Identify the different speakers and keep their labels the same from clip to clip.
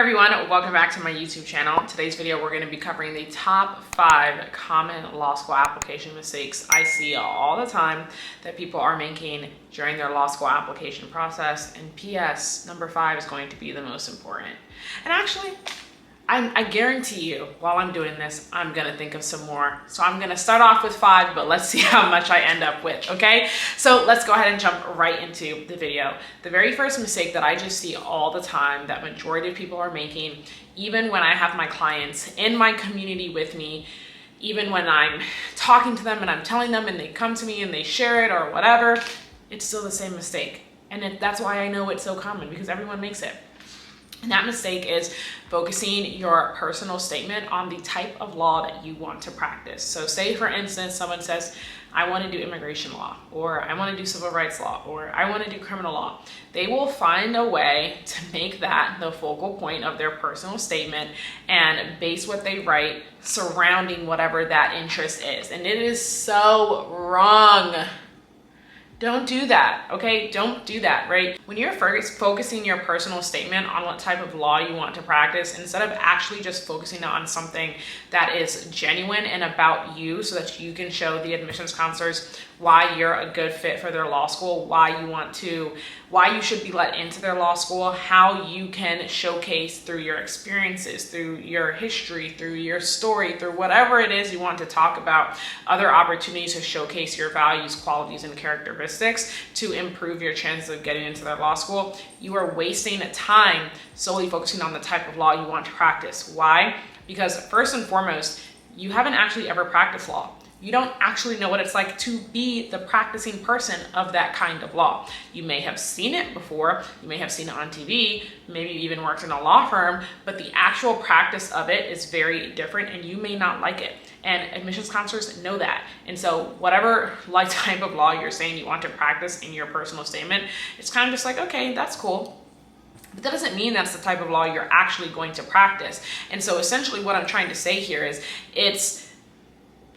Speaker 1: everyone, welcome back to my YouTube channel. Today's video, we're going to be covering the top 5 common law school application mistakes I see all the time that people are making during their law school application process. And PS, number 5 is going to be the most important. And actually, I guarantee you, while I'm doing this, I'm gonna think of some more. So I'm gonna start off with 5, but let's see how much I end up with, okay? So let's go ahead and jump right into the video. The very first mistake that I just see all the time that majority of people are making, even when I have my clients in my community with me, even when I'm talking to them and I'm telling them and they come to me and they share it or whatever, it's still the same mistake. And that's why I know it's so common, because everyone makes it. And that mistake is focusing your personal statement on the type of law that you want to practice. So say, for instance, someone says, I want to do immigration law, or I want to do civil rights law, or I want to do criminal law. They will find a way to make that the focal point of their personal statement and base what they write surrounding whatever that interest is. And it is so wrong. Don't do that, okay? Don't do that, right? When you're focusing your personal statement on what type of law you want to practice, instead of actually just focusing on something that is genuine and about you so that you can show the admissions counselors why you're a good fit for their law school, why you should be let into their law school, how you can showcase through your experiences, through your history, through your story, through whatever it is you want to talk about, other opportunities to showcase your values, qualities, and characteristics to improve your chances of getting into their law school. You are wasting time solely focusing on the type of law you want to practice. Why? Because first and foremost, you haven't actually ever practiced law. You don't actually know what it's like to be the practicing person of that kind of law. You may have seen it before, you may have seen it on TV, maybe you even worked in a law firm, but the actual practice of it is very different and you may not like it. And admissions counselors know that. And so whatever type of law you're saying you want to practice in your personal statement, it's kind of just like, okay, that's cool. But that doesn't mean that's the type of law you're actually going to practice. And so essentially what I'm trying to say here is it's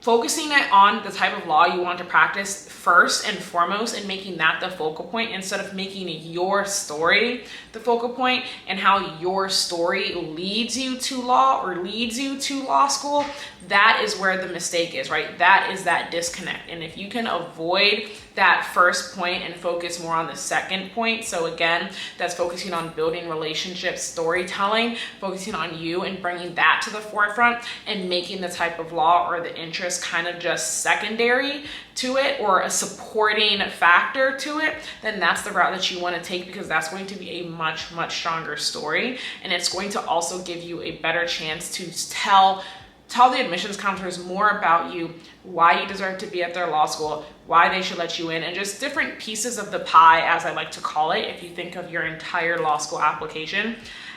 Speaker 1: focusing it on the type of law you want to practice first and foremost and making that the focal point instead of making your story the focal point and how your story leads you to law or leads you to law school. That is where the mistake is, right? That is that disconnect. And if you can avoid that first point and focus more on the second point, so again, that's focusing on building relationships, storytelling, focusing on you and bringing that to the forefront and making the type of law or the interest kind of just secondary to it or a supporting factor to it, then that's the route that you want to take, because that's going to be a much stronger story. And it's going to also give you a better chance to tell the admissions counselors more about you, why you deserve to be at their law school, why they should let you in, and just different pieces of the pie, as I like to call it. If you think of your entire law school application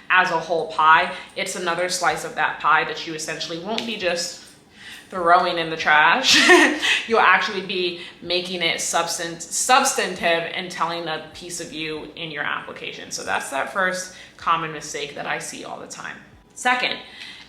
Speaker 1: as a whole pie, it's another slice of that pie that you essentially won't be just throwing in the trash. You'll actually be making it substantive and telling a piece of you in your application. So that's that first common mistake that I see all the time. Second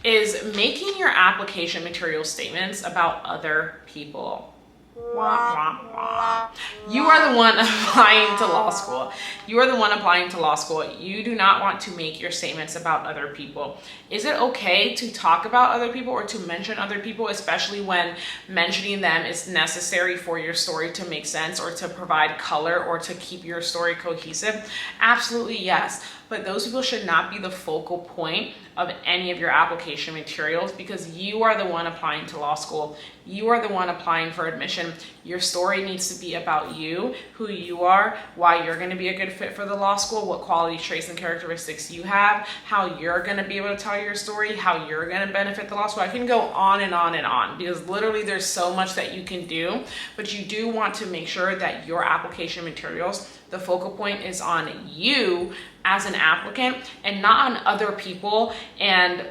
Speaker 1: is making your application material statements about other people. Wah, wah, wah. You are the one applying to law school. You are the one applying to law school. You do not want to make your statements about other people. Is it okay to talk about other people or to mention other people, especially when mentioning them is necessary for your story to make sense or to provide color or to keep your story cohesive? Absolutely yes. But those people should not be the focal point of any of your application materials, because you are the one applying to law school. You are the one applying for admission. Your story needs to be about you, who you are, why you're going to be a good fit for the law school, what qualities, traits, and characteristics you have, how you're going to be able to tell your story, how you're going to benefit the law school. I can go on and on and on, because literally there's so much that you can do, but you do want to make sure that your application materials, the focal point is on you as an applicant and not on other people. And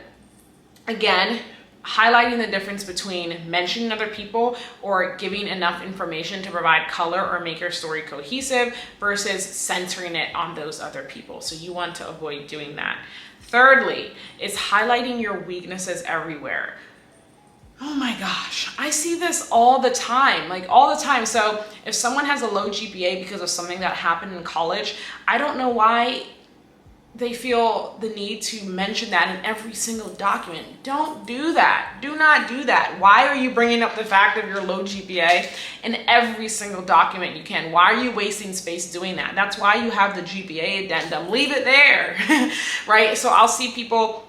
Speaker 1: again, highlighting the difference between mentioning other people or giving enough information to provide color or make your story cohesive versus centering it on those other people. So you want to avoid doing that. Thirdly, is highlighting your weaknesses everywhere. Oh my gosh, I see this all the time, all the time. So if someone has a low GPA because of something that happened in college, I don't know why they feel the need to mention that in every single document. Don't do that. Do not do that. Why are you bringing up the fact of your low GPA in every single document you can? Why are you wasting space doing that? That's why you have the GPA addendum. Leave it there, right? So I'll see people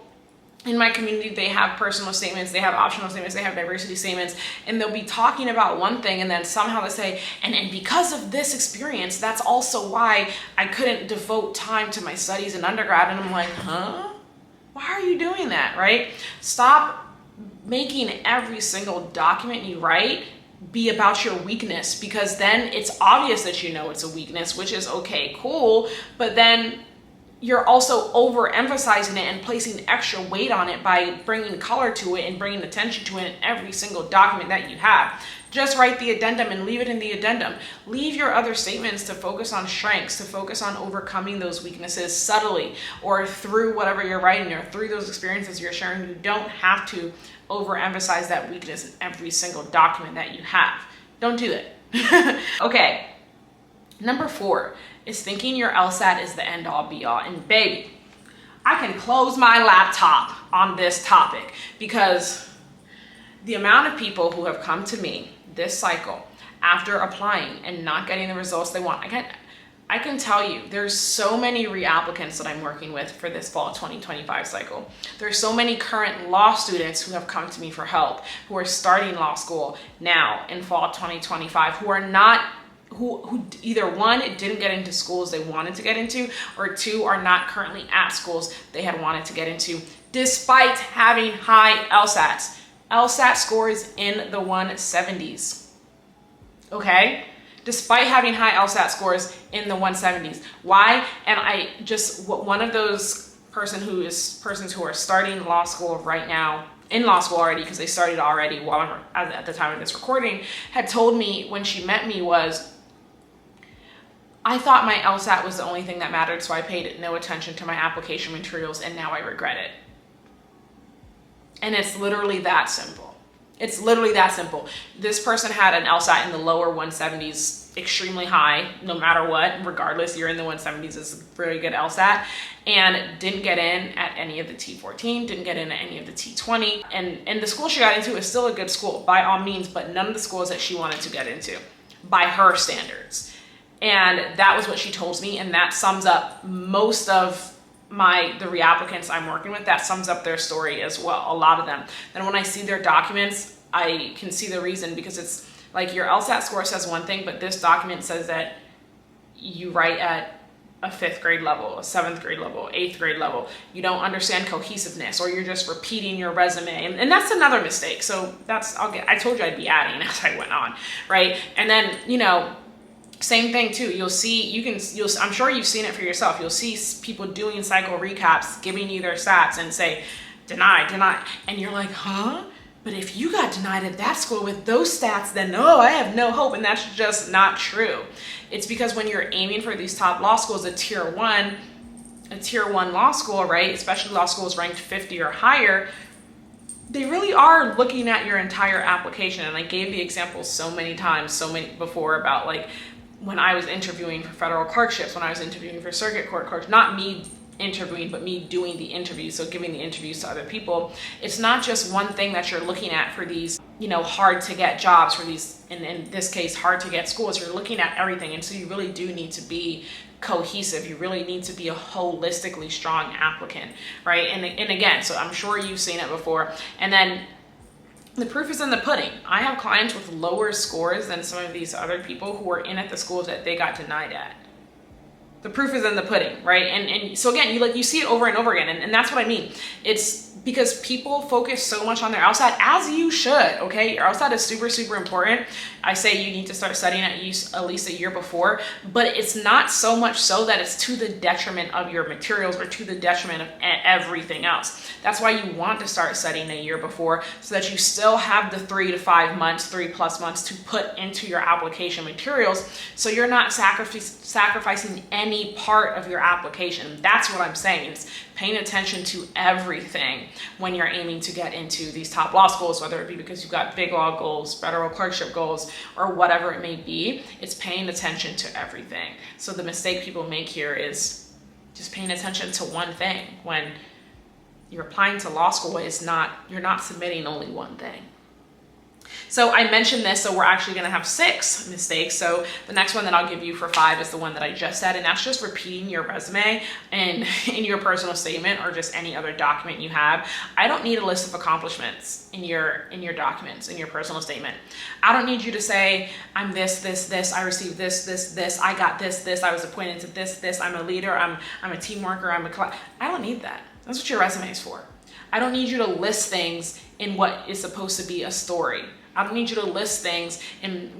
Speaker 1: in my community, they have personal statements, they have optional statements, they have diversity statements, and they'll be talking about one thing and then somehow they say, and because of this experience, that's also why I couldn't devote time to my studies in undergrad. And I'm like, huh? Why are you doing that, right? Stop making every single document you write be about your weakness, because then it's obvious that you know it's a weakness, which is okay, cool, but then you're also overemphasizing it and placing extra weight on it by bringing color to it and bringing attention to it in every single document that you have. Just write the addendum and leave it in the addendum. Leave your other statements to focus on strengths, to focus on overcoming those weaknesses subtly or through whatever you're writing or through those experiences you're sharing. You don't have to overemphasize that weakness in every single document that you have. Don't do it. Okay, number 4 is thinking your LSAT is the end all be all. And baby, I can close my laptop on this topic, because the amount of people who have come to me this cycle after applying and not getting the results they want, I can tell you there's so many reapplicants that I'm working with for this fall 2025 cycle. There's so many current law students who have come to me for help, who are starting law school now in fall 2025, who are not who either one, didn't get into schools they wanted to get into, or 2, are not currently at schools they had wanted to get into, despite having high LSATs. LSAT scores in the 170s, okay? Despite having high LSAT scores in the 170s. Why? And I just, one of those persons who are starting law school right now, in law school already, because they started already while at the time of this recording, had told me when she met me was, I thought my LSAT was the only thing that mattered, so I paid no attention to my application materials, and now I regret it. And it's literally that simple. It's literally that simple. This person had an LSAT in the lower 170s, extremely high, no matter what, regardless, you're in the 170s, is a very good LSAT, and didn't get in at any of the T14, didn't get in at any of the T20, and the school she got into is still a good school, by all means, but none of the schools that she wanted to get into, by her standards. And that was what she told me, and that sums up most of the reapplicants I'm working with. That sums up their story as well, a lot of them. Then when I see their documents, I can see the reason, because it's like your LSAT score says one thing, but this document says that you write at a 5th grade level, a 7th grade level, 8th grade level. You don't understand cohesiveness, or you're just repeating your resume. And that's another mistake. So I told you I'd be adding as I went on, right? And then, same thing too. I'm sure you've seen it for yourself. You'll see people doing cycle recaps, giving you their stats and say, denied. And you're like, huh? But if you got denied at that school with those stats, then I have no hope. And that's just not true. It's because when you're aiming for these top law schools, a tier one law school, right? Especially law schools ranked 50 or higher, they really are looking at your entire application. And I gave the example so many times, before, about like when I was interviewing for federal clerkships, when I was interviewing for circuit court clerks, not me interviewing, but me doing the interviews, so giving the interviews to other people. It's not just one thing that you're looking at for these, hard to get jobs, for these, in this case, hard to get schools. You're looking at everything. And so you really do need to be cohesive. You really need to be a holistically strong applicant, right? And again, so I'm sure you've seen it before. And then the proof is in the pudding. I have clients with lower scores than some of these other people who are in at the schools that they got denied at. The proof is in the pudding, right? And so again, you see it over and over again, and that's what I mean. It's because people focus so much on their LSAT, as you should, okay? Your LSAT is super, super important. I say you need to start studying at least a year before, but it's not so much so that it's to the detriment of your materials or to the detriment of everything else. That's why you want to start studying a year before, so that you still have the 3 to 5 months, 3+ months to put into your application materials, so you're not sacrificing any part of your application. That's what I'm saying. It's paying attention to everything when you're aiming to get into these top law schools, whether it be because you've got big law goals, federal clerkship goals, or whatever it may be. It's paying attention to everything. So the mistake people make here is just paying attention to one thing. When you're applying to law school, you're not submitting only one thing. So I mentioned this, so we're actually going to have 6 mistakes. So the next one that I'll give you for 5 is the one that I just said, and that's just repeating your resume and in your personal statement or just any other document you have. I don't need a list of accomplishments in your documents, in your personal statement. I don't need you to say, I'm this, I received this, I got this, I was appointed to this, I'm a leader, I'm a team worker, I don't need that. That's what your resume is for. I don't need you to list things in what is supposed to be a story. I don't need you to list things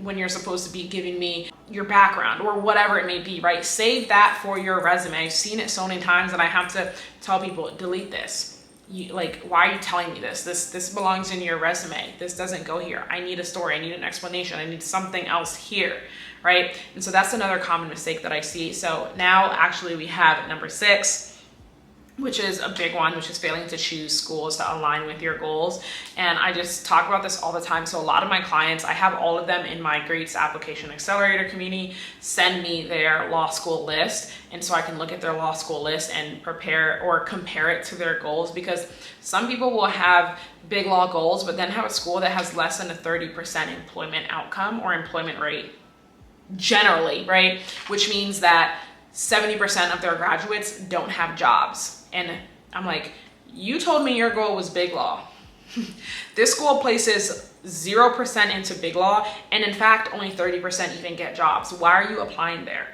Speaker 1: when you're supposed to be giving me your background or whatever it may be, right? Save that for your resume. I've seen it so many times that I have to tell people, delete this. Why are you telling me this? This belongs in your resume. This doesn't go here. I need a story. I need an explanation. I need something else here, right? And so that's another common mistake that I see. So now actually we have number 6, which is a big one, which is failing to choose schools that align with your goals. And I just talk about this all the time. So a lot of my clients, I have all of them in my Greats Application Accelerator community, send me their law school list. And so I can look at their law school list and prepare or compare it to their goals, because some people will have big law goals, but then have a school that has less than a 30% employment outcome or employment rate generally, right? Which means that 70% of their graduates don't have jobs. And I'm like, you told me your goal was big law. This school places 0% into big law, and in fact, only 30% even get jobs. Why are you applying there?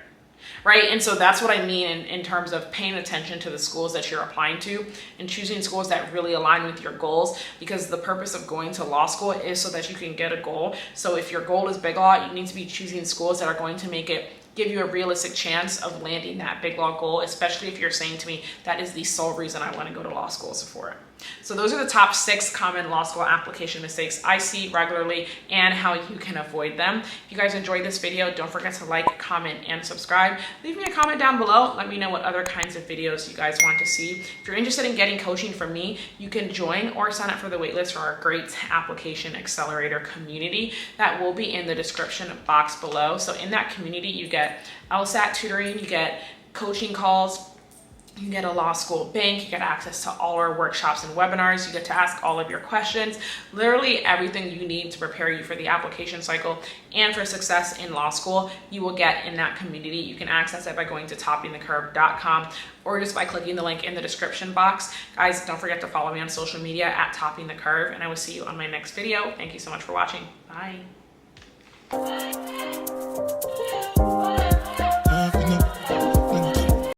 Speaker 1: Right? And so that's what I mean in terms of paying attention to the schools that you're applying to and choosing schools that really align with your goals, because the purpose of going to law school is so that you can get a goal. So if your goal is big law, you need to be choosing schools that are going to give you a realistic chance of landing that big law goal, especially if you're saying to me, that is the sole reason I want to go to law school, is for it. So those are the top 6 common law school application mistakes I see regularly and how you can avoid them. If you guys enjoyed this video, don't forget to like, comment, and subscribe. Leave me a comment down below. Let me know what other kinds of videos you guys want to see. If you're interested in getting coaching from me, you can join or sign up for the waitlist for our Greats Application Accelerator community. That will be in the description box below. So in that community, you get LSAT tutoring, you get coaching calls, you get a law school bank, you get access to all our workshops and webinars, you get to ask all of your questions, literally everything you need to prepare you for the application cycle and for success in law school, you will get in that community. You can access it by going to toppingthecurve.com or just by clicking the link in the description box. Guys, don't forget to follow me on social media at Topping the Curve, and I will see you on my next video. Thank you so much for watching. Bye.